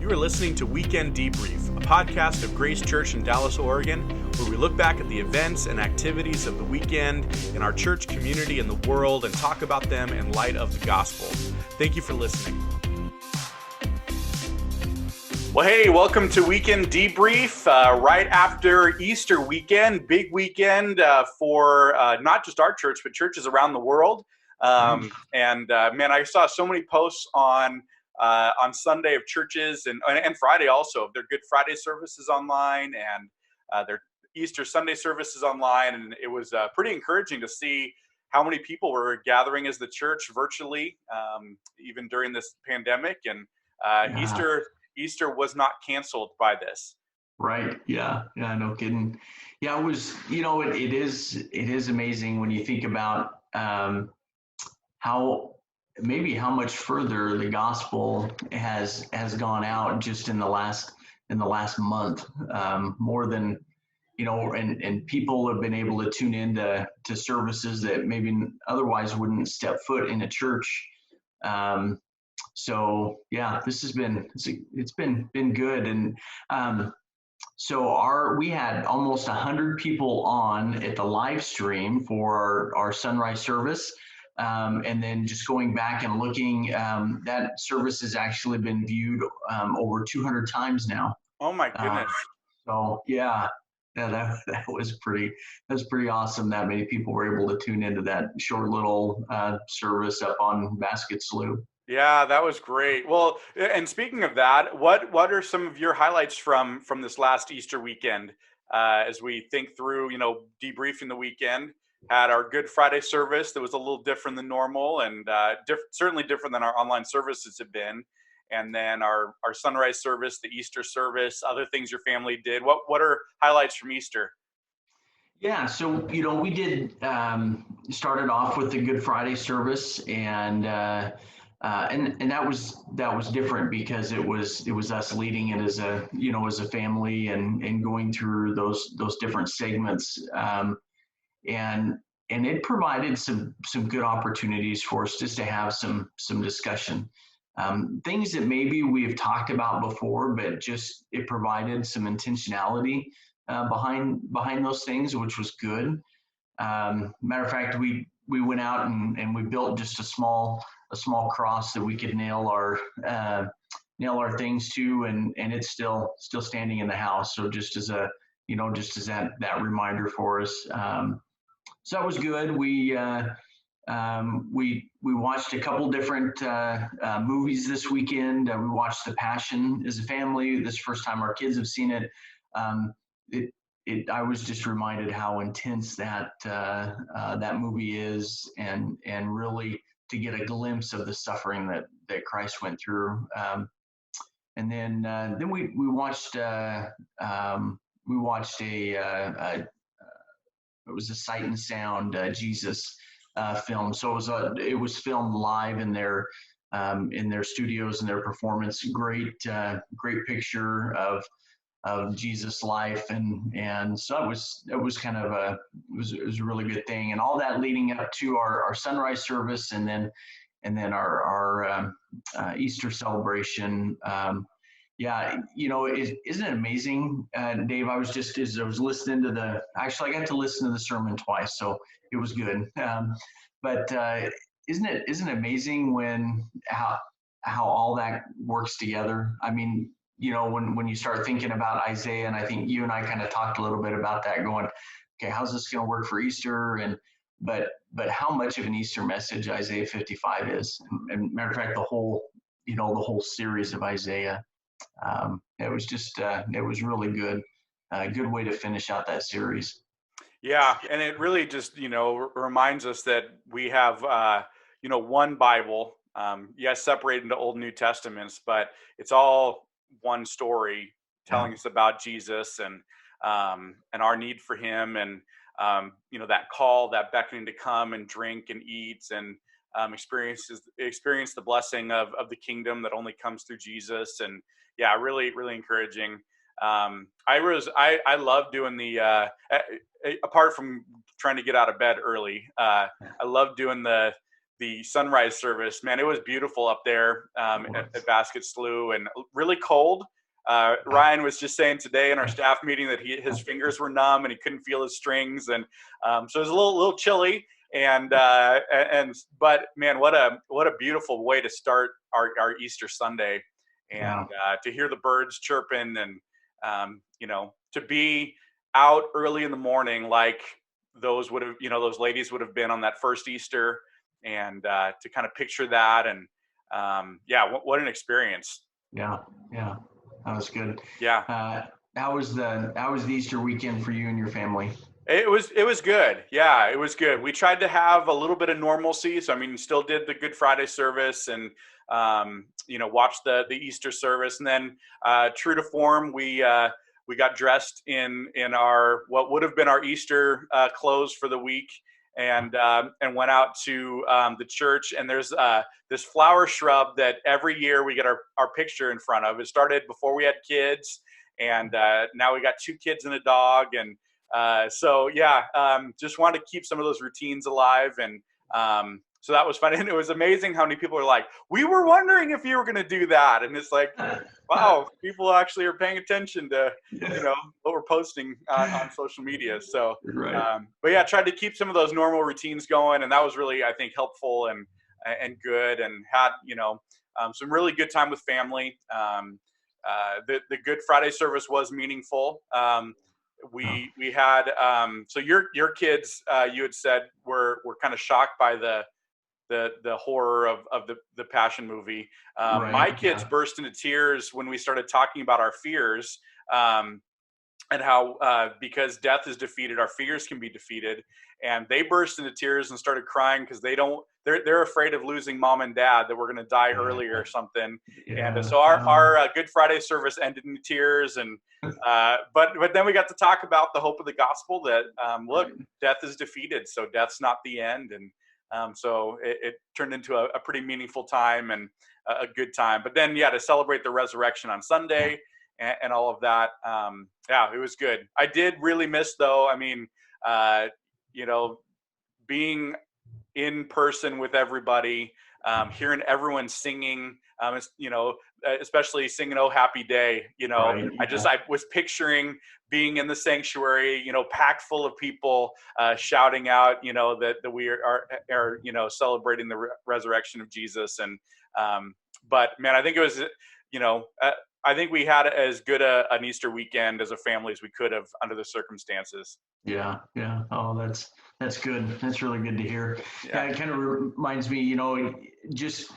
You are listening to Weekend Debrief, a podcast of Grace Church in Dallas, Oregon, where we look back at the events and activities of the weekend in our church community and the world and talk about them in light of the gospel. Thank you for listening. Well, hey, welcome to Weekend Debrief, right after Easter weekend, big weekend for not just our church, but churches around the world. Man, I saw so many posts on Sunday of churches and Friday also of their Good Friday services online and their Easter Sunday services online. And it was pretty encouraging to see how many people were gathering as the church virtually, even during this pandemic. And Easter was not canceled by this. Right. Yeah. No kidding. Yeah. It was, it is amazing when you think about how much further the gospel has gone out just in the last month, more than, and people have been able to tune into services that maybe otherwise wouldn't step foot in a church. So yeah, it's been good. And we had almost 100 people on at the live stream for our sunrise service. And then just going back and looking, that service has actually been viewed over 200 times now. Oh my goodness. So yeah, that was pretty awesome. That many people were able to tune into that short little service up on Basket Slough. Yeah, that was great. Well, and speaking of that, what are some of your highlights from this last Easter weekend? As we think through, debriefing the weekend, had our Good Friday service that was a little different than normal, and certainly different than our online services have been. And then our sunrise service, the Easter service, other things your family did. What are highlights from Easter? Yeah, so we did started off with the Good Friday service, and that was different because it was us leading it as a family and going through those different segments, and it provided some good opportunities for us just to have some discussion, things that maybe we've talked about before, but just it provided some intentionality behind those things, which was good. Matter of fact, we went out and we built just a small cross that we could nail our things to, and it's still standing in the house. So just as that reminder for us. So that was good. We watched a couple different movies this weekend. We watched The Passion as a family. This is the first time our kids have seen it. I was just reminded how intense that movie is, and really to get a glimpse of the suffering that Christ went through. And then we watched it was a Sight and Sound Jesus film. So it was filmed live in their studios and their performance. Great picture of Jesus' life, and so it was kind of a really good thing, and all that leading up to our sunrise service, and then our Easter celebration. Isn't it amazing, Dave? I was listening to I got to listen to the sermon twice, so it was good. But isn't it amazing how all that works together? I mean, when you start thinking about Isaiah, and I think you and I kind of talked a little bit about that, going, okay, how's this going to work for Easter? But how much of an Easter message Isaiah 55 is, and matter of fact, the whole series of Isaiah. It was really good. A good way to finish out that series. Yeah, and it really just reminds us that we have one Bible. Yes, separated into Old and New Testaments, but it's all one story telling us about Jesus and our need for him, and that call, that beckoning to come and drink and eat and experience the blessing of the kingdom that only comes through Jesus. And yeah, really, really encouraging. I love doing the apart from trying to get out of bed early. I love doing the the sunrise service. Man, it was beautiful up there at Basket Slough, and really cold. Ryan was just saying today in our staff meeting that his fingers were numb and he couldn't feel his strings, and so it was a little chilly. But man, what a beautiful way to start our Easter Sunday, and to hear the birds chirping, and to be out early in the morning like those those ladies would have been on that first Easter, and to kind of picture that, and what an experience. Yeah, that was good. Yeah. How was the Easter weekend for you and your family? It was good. Yeah, it was good. We tried to have a little bit of normalcy. So, I mean, still did the Good Friday service, and, watched the Easter service. And then, true to form, we got dressed in our, what would have been our Easter clothes for the week, and went out to the church. And there's this flower shrub that every year we get our picture in front of. It started before we had kids, and now we got 2 kids and a dog. And just wanted to keep some of those routines alive, and so that was fun. And it was amazing how many people are like, "We were wondering if you were going to do that," and it's like, wow, people actually are paying attention to what we're posting on social media. So, right. But yeah, tried to keep some of those normal routines going, and that was really, I think, helpful and good, and had some really good time with family. The Good Friday service was meaningful. We had so your kids, you had said, were kind of shocked by the horror of the Passion movie. Right, my kids burst into tears when we started talking about our fears, and how because death is defeated, our fears can be defeated. And they burst into tears and started crying because they're afraid of losing mom and dad, that we're going to die early or something. And so our Good Friday service ended in tears, and but then we got to talk about the hope of the gospel, that look, death is defeated, so death's not the end. And so it turned into a pretty meaningful time, and a good time. But then to celebrate the resurrection on Sunday, and all of that, it was good. I did really miss, though, I mean, being in person with everybody, hearing everyone singing, especially singing "Oh Happy Day." Right, I was picturing being in the sanctuary, packed full of people, shouting out, that we are celebrating the resurrection of Jesus. And but man, I think it was, I think we had as good an Easter weekend as a family as we could have under the circumstances. Yeah. Oh, that's good. That's really good to hear. Yeah. It kind of reminds me, just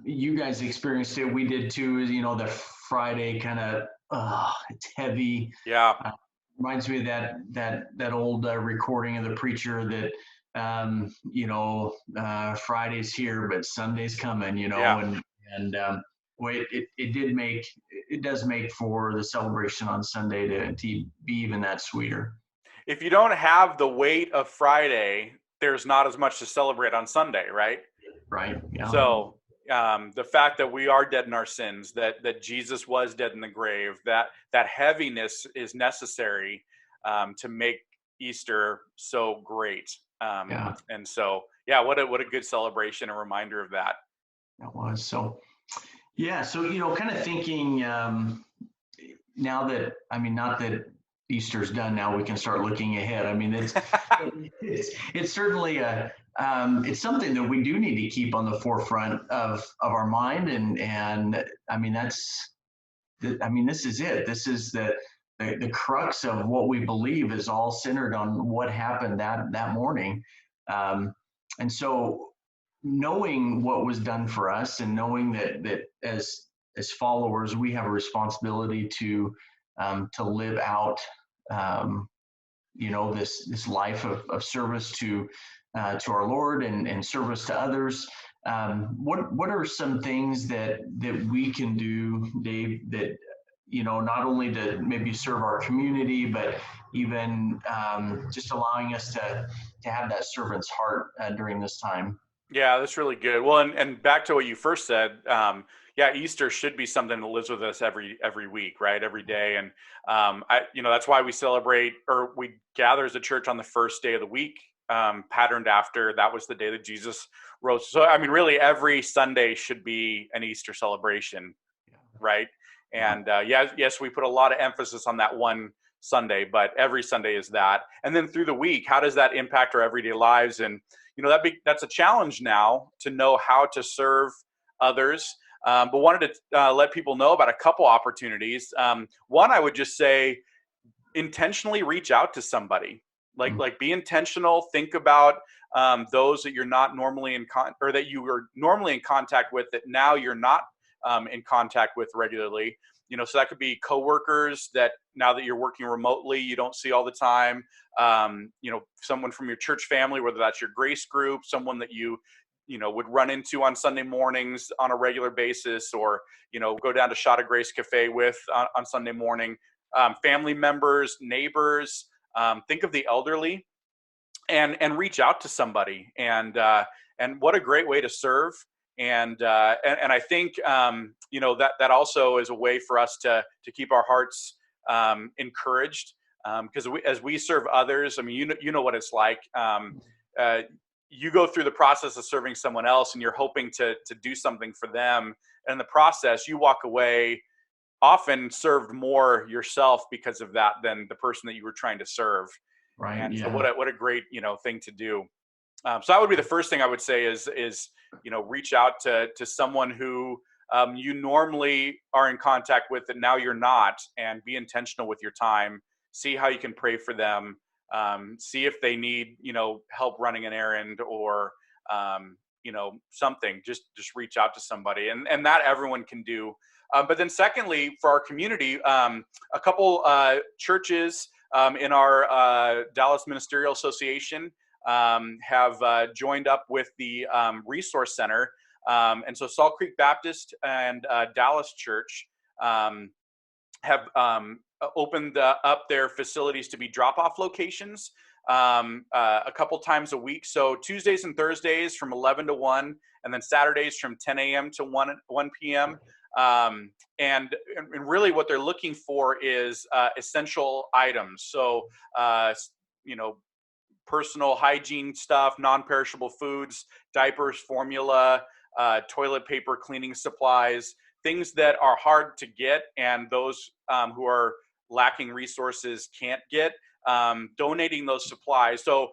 you guys experienced it. We did too. The Friday kind of it's heavy. Yeah. Reminds me of that old recording of the preacher that Friday's here, but Sunday's coming. Yeah. And it does make for the celebration on Sunday to be even that sweeter. If you don't have the weight of Friday, there's not as much to celebrate on Sunday, right? Right. Yeah. So the fact that we are dead in our sins, that Jesus was dead in the grave, that heaviness is necessary to make Easter so great. And so, what a good celebration, a reminder of that. It was. So, so, kind of thinking now that, not that Easter's done, now we can start looking ahead. I mean, it's certainly it's something that we do need to keep on the forefront of our mind. And I mean, this is it. This is the crux of what we believe is all centered on what happened that morning. And so knowing what was done for us, and knowing that as followers, we have a responsibility to live out, this life of service to our Lord and service to others. What are some things that we can do, Dave, that not only to maybe serve our community, but even just allowing us to have that servant's heart during this time? Yeah, that's really good. Well, and back to what you first said, Easter should be something that lives with us every week, right? Every day. And that's why we celebrate, or we gather as a church on the first day of the week. patterned after that was the day that Jesus rose. So, I mean, really every Sunday should be an Easter celebration, right? And yes, we put a lot of emphasis on that one Sunday, but every Sunday is that. And then through the week, how does that impact our everyday lives? And that's a challenge now to know how to serve others. But wanted to let people know about a couple opportunities. One, I would just say, intentionally reach out to somebody. Like be intentional. Think about those that you're not normally or that you were normally in contact with that now you're not in contact with regularly. So that could be coworkers that now that you're working remotely, you don't see all the time. Someone from your church family, whether that's your grace group, someone that you would run into on Sunday mornings on a regular basis, or go down to Shot of Grace Cafe with on Sunday morning. Family members, neighbors. Think of the elderly, and reach out to somebody. And what a great way to serve. And I think that also is a way for us to keep our hearts encouraged, because as we serve others, I mean, you know what it's like. You go through the process of serving someone else, and you're hoping to do something for them. And in the process, you walk away often served more yourself because of that than the person that you were trying to serve. Right. And Yeah. so what a great, thing to do. So that would be the first thing I would say is reach out to someone who you normally are in contact with that now you're not, and be intentional with your time. See how you can pray for them. See if they need, help running an errand, or, something. Just reach out to somebody, and that everyone can do. But then secondly, for our community, a couple churches in our Dallas Ministerial Association have joined up with the Resource Center. And so Salt Creek Baptist and Dallas Church have opened up their facilities to be drop-off locations a couple times a week. So Tuesdays and Thursdays from 11 to 1, and then Saturdays from 10 a.m. to 1 p.m. And really what they're looking for is essential items. So, personal hygiene stuff, non-perishable foods, diapers, formula, toilet paper, cleaning supplies, things that are hard to get and those who are lacking resources can't get, donating those supplies. So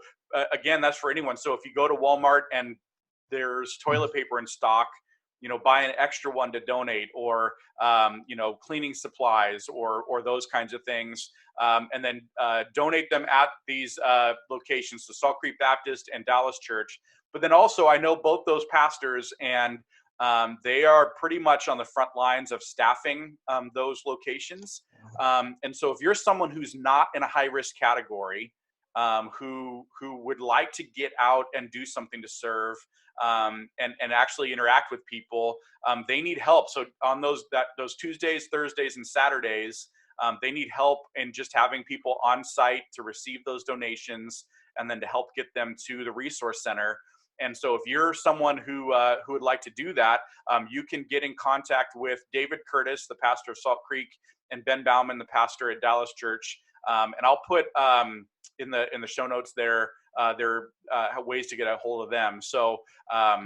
again, that's for anyone. So if you go to Walmart and there's toilet paper in stock, buy an extra one to donate, or, cleaning supplies, or those kinds of things. And then donate them at these locations, so Salt Creek Baptist and Dallas Church. But then also, I know both those pastors, and they are pretty much on the front lines of staffing those locations. And so if you're someone who's not in a high-risk category, who would like to get out and do something to serve, and actually interact with people, they need help. So on those Tuesdays, Thursdays, and Saturdays, they need help in just having people on site to receive those donations, and then to help get them to the resource center. And so if you're someone who would like to do that, you can get in contact with David Curtis, the pastor of Salt Creek, and Ben Bauman, the pastor at Dallas Church. And I'll put in the show notes there ways to get a hold of them. So so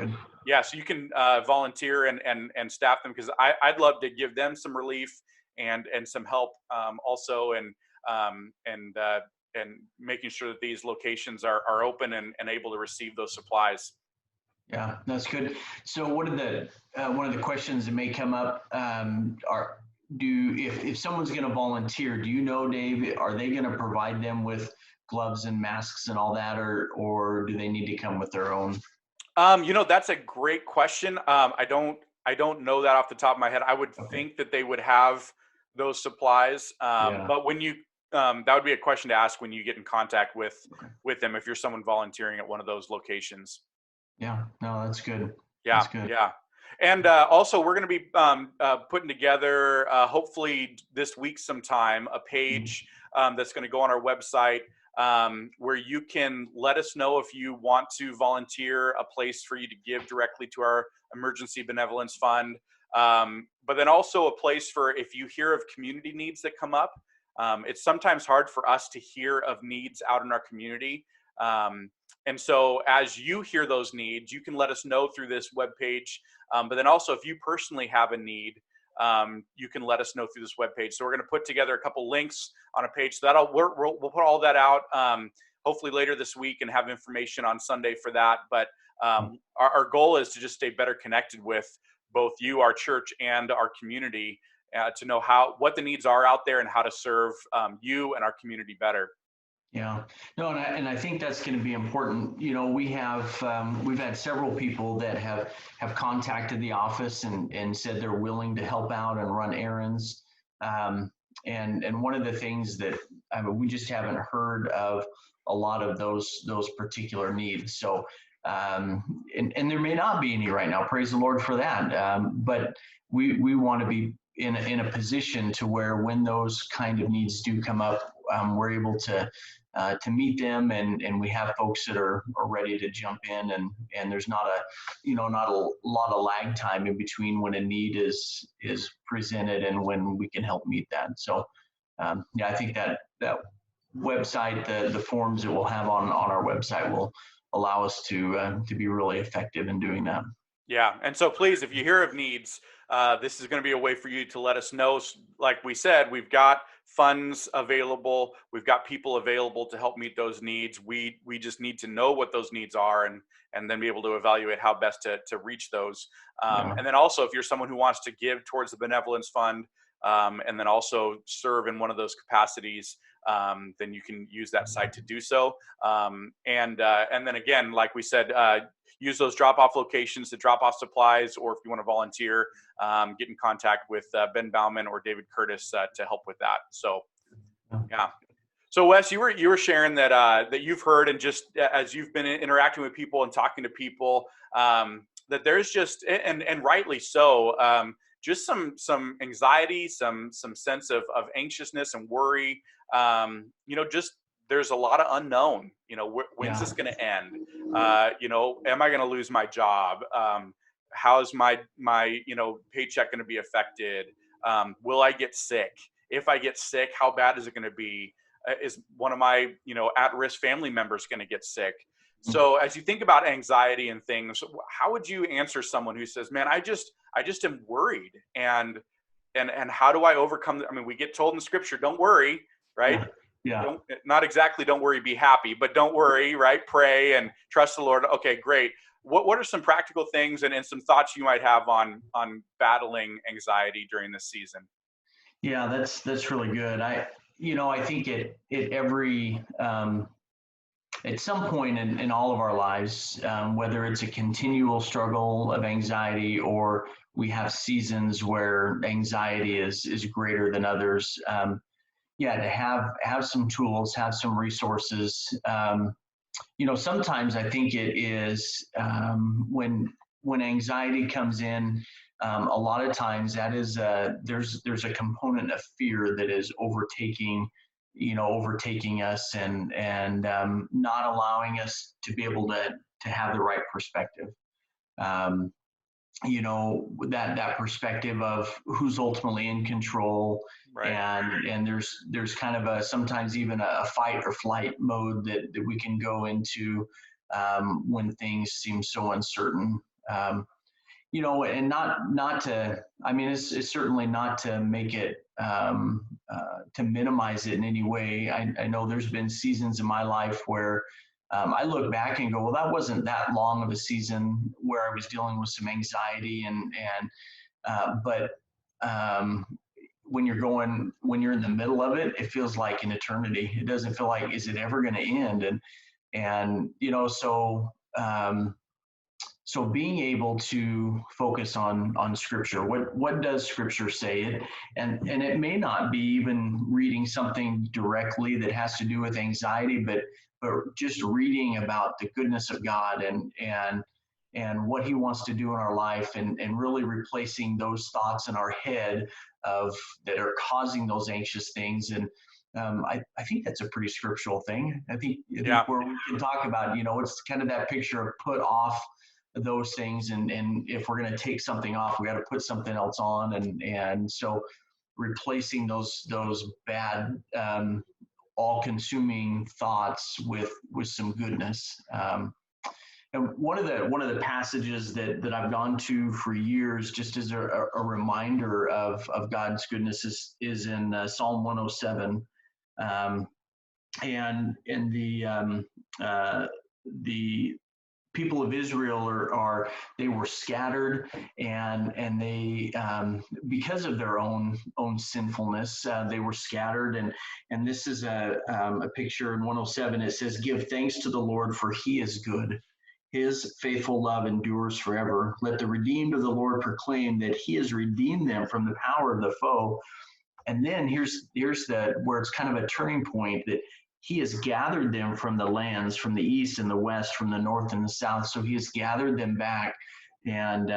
you can volunteer and staff them, because I'd love to give them some relief and some help also, and making sure that these locations are open and able to receive those supplies. Yeah, that's good. So one of the questions that may come up if someone's going to volunteer, do you know, Dave, are they going to provide them with gloves and masks and all that, or do they need to come with their own? That's a great question. I don't know that off the top of my head. I would think that they would have those supplies. But when you that would be a question to ask when you get in contact with them, if you're someone volunteering at one of those locations. Yeah, no, that's good. Yeah, that's good. Yeah. And also, we're going to be putting together, hopefully this week sometime, a page that's going to go on our website, where you can let us know if you want to volunteer, a place for you to give directly to our Emergency Benevolence Fund. But then also a place for, if you hear of community needs that come up. It's sometimes hard for us to hear of needs out in our community. And so as you hear those needs, you can let us know through this webpage. But then also, if you personally have a need, you can let us know through this webpage. So we're going to put together a couple links on a page. So we'll put all that out hopefully later this week and have information on Sunday for that. But our goal is to just stay better connected with both you, our church, and our community to know what the needs are out there and how to serve you and our community better. Yeah, no, and I think that's going to be important. You know, we've had several people that have contacted the office and said they're willing to help out and run errands. And one of the things that we just haven't heard of a lot of those particular needs. So and there may not be any right now. Praise the Lord for that. But we want to be in a position to where when those kind of needs do come up, we're able to meet them, and we have folks that are ready to jump in, and there's not a lot of lag time in between when a need is presented and when we can help meet that. So I think that website, the forms that we'll have on our website will allow us to be really effective in doing that. Yeah. And so please, if you hear of needs, this is going to be a way for you to let us know. Like we said, we've got funds available. We've got people available to help meet those needs. We just need to know what those needs are and then be able to evaluate how best to reach those. And then also, if you're someone who wants to give towards the benevolence fund and then also serve in one of those capacities, then you can use that site to do so. And then again, like we said, use those drop-off locations to drop off supplies, or if you want to volunteer, get in contact with Ben Bauman or David Curtis to help with that. So, yeah. So Wes, you were sharing that you've heard, and just as you've been interacting with people and talking to people, that there's just and rightly so, just some anxiety, some sense of anxiousness and worry. Just there's a lot of unknown. When's this going to end? Am I going to lose my job? How's my paycheck going to be affected? Will I get sick? If I get sick, how bad is it going to be? Is one of my at-risk family members going to get sick? So as you think about anxiety and things, how would you answer someone who says, "Man, I just am worried," and how do I overcome? We get told in Scripture, "Don't worry," right? Yeah. Not exactly don't worry, be happy, but don't worry, right? Pray and trust the Lord. Okay, great. What are some practical things and some thoughts you might have on battling anxiety during this season? Yeah, that's really good. I think at some point in all of our lives, whether it's a continual struggle of anxiety or we have seasons where anxiety is greater than others, to have some tools, have some resources. Sometimes I think it is when anxiety comes in, a lot of times that is there's a component of fear that is overtaking us and not allowing us to be able to have the right perspective. That perspective of who's ultimately in control, right. and there's kind of sometimes even a fight or flight mode that we can go into when things seem so uncertain. And not to, it's certainly not to make it, to minimize it in any way. I know there's been seasons in my life where I look back and go, well, that wasn't that long of a season where I was dealing with some anxiety but when you're in the middle of it, it feels like an eternity. It doesn't feel like, is it ever going to end? So being able to focus on Scripture, what does Scripture say? And it may not be even reading something directly that has to do with anxiety, but just reading about the goodness of God and what He wants to do in our life, and really replacing those thoughts in our head that are causing those anxious things. And I think that's a pretty scriptural thing. I think where we can talk about, it's kind of that picture of put off those things, and if we're going to take something off, we got to put something else on, and so replacing those bad all-consuming thoughts with some goodness. And one of the passages that I've gone to for years, just as a reminder of God's goodness, is in Psalm 107, and the people of Israel they were scattered, and they because of their own sinfulness, they were scattered. And this is a picture in 107. It says, "Give thanks to the Lord, for He is good. His faithful love endures forever. Let the redeemed of the Lord proclaim that He has redeemed them from the power of the foe." And then here's where it's kind of a turning point, that He has gathered them from the lands, from the east and the west, from the north and the south. So He has gathered them back. And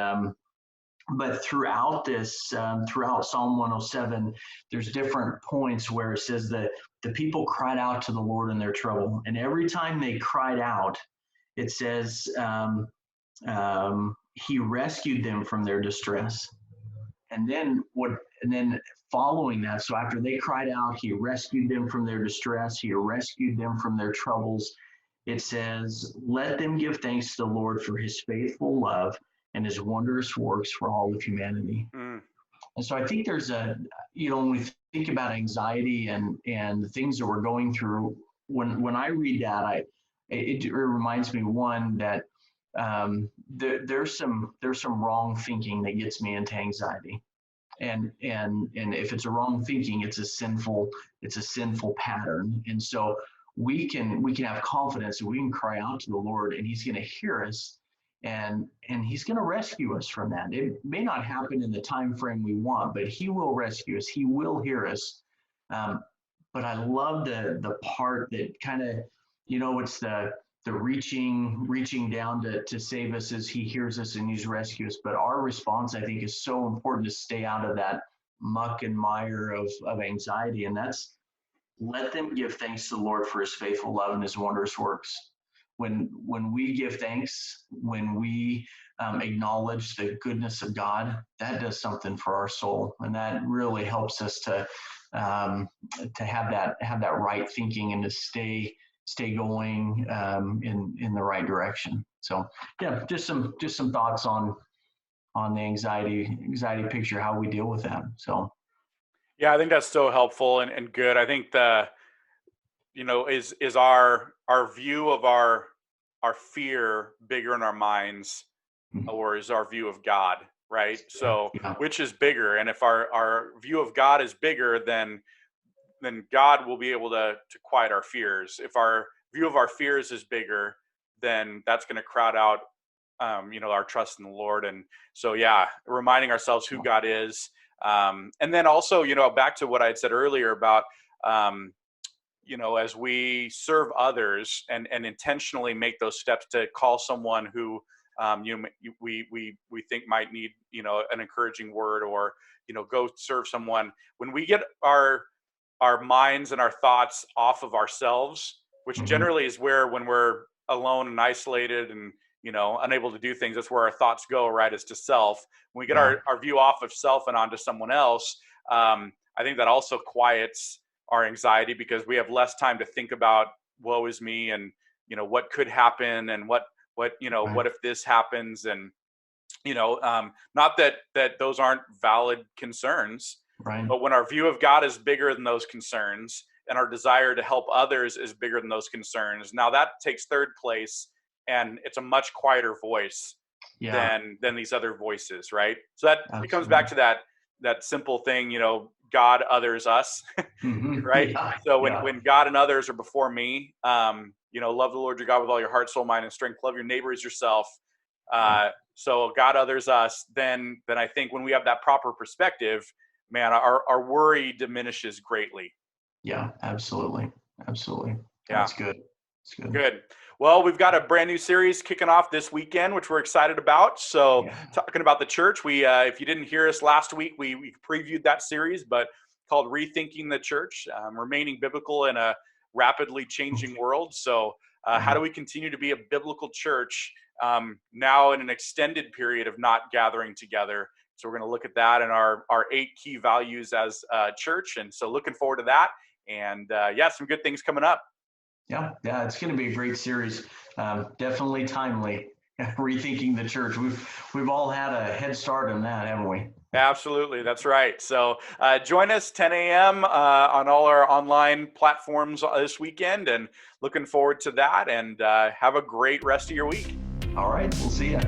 but throughout throughout Psalm 107, there's different points where it says that the people cried out to the Lord in their trouble. And every time they cried out, it says He rescued them from their distress. And then following that, so after they cried out, He rescued them from their distress, He rescued them from their troubles. It says, "Let them give thanks to the Lord for His faithful love and His wondrous works for all of humanity." And so I think there's when we think about anxiety and the things that we're going through, when I read that, it reminds me, one, that there's some wrong thinking that gets me into anxiety. And if it's a wrong thinking, it's a sinful pattern. And so we can have confidence that we can cry out to the Lord, and He's going to hear us, and He's going to rescue us from that. It may not happen in the time frame we want, but He will rescue us. He will hear us. But I love the part that kind of, it's the reaching down to save us as He hears us and He's rescued us. But our response, I think, is so important to stay out of that muck and mire of anxiety. And that's, let them give thanks to the Lord for His faithful love and His wondrous works. When we give thanks, when we acknowledge the goodness of God, that does something for our soul, and that really helps us to have that right thinking and to stay going in the right direction. So yeah, just some thoughts on the anxiety picture, how we deal with that. So yeah, I think that's so helpful and good. I think is our view of our fear bigger in our minds, or is our view of God, right? So which is bigger? And if our view of God is bigger, then God will be able to quiet our fears. If our view of our fears is bigger, then that's going to crowd out our trust in the Lord. And so reminding ourselves who God is, and then also back to what I had said earlier about as we serve others and intentionally make those steps to call someone who we think might need an encouraging word, or go serve someone. When we get our minds and our thoughts off of ourselves, which generally is when we're alone and isolated and unable to do things, that's where our thoughts go, right? Is to self. When we get our view off of self and onto someone else, I think that also quiets our anxiety, because we have less time to think about woe is me and what could happen and what if this happens, and not that those aren't valid concerns, right. But when our view of God is bigger than those concerns, and our desire to help others is bigger than those concerns, now that takes third place, and it's a much quieter voice than these other voices, right? So that Absolutely. It comes back to that simple thing, God, others, us, right? So when God and others are before me, love the Lord your God with all your heart, soul, mind, and strength. Love your neighbor as yourself. So God, others, us. Then I think when we have that proper perspective, man, our worry diminishes greatly. Yeah, absolutely. Yeah. That's good. It's good. Good. Well, we've got a brand new series kicking off this weekend, which we're excited about. So talking about the church, we if you didn't hear us last week, we previewed that series, but called Rethinking the Church, Remaining Biblical in a Rapidly Changing World. So how do we continue to be a biblical church now in an extended period of not gathering together? So we're going to look at that and our 8 key values as a church. And so looking forward to that. And yeah, some good things coming up. Yeah, it's going to be a great series. Definitely timely. Rethinking the church. We've all had a head start on that, haven't we? Absolutely, that's right. So join us 10 a.m. On all our online platforms this weekend, and looking forward to that. And have a great rest of your week. All right, we'll see you.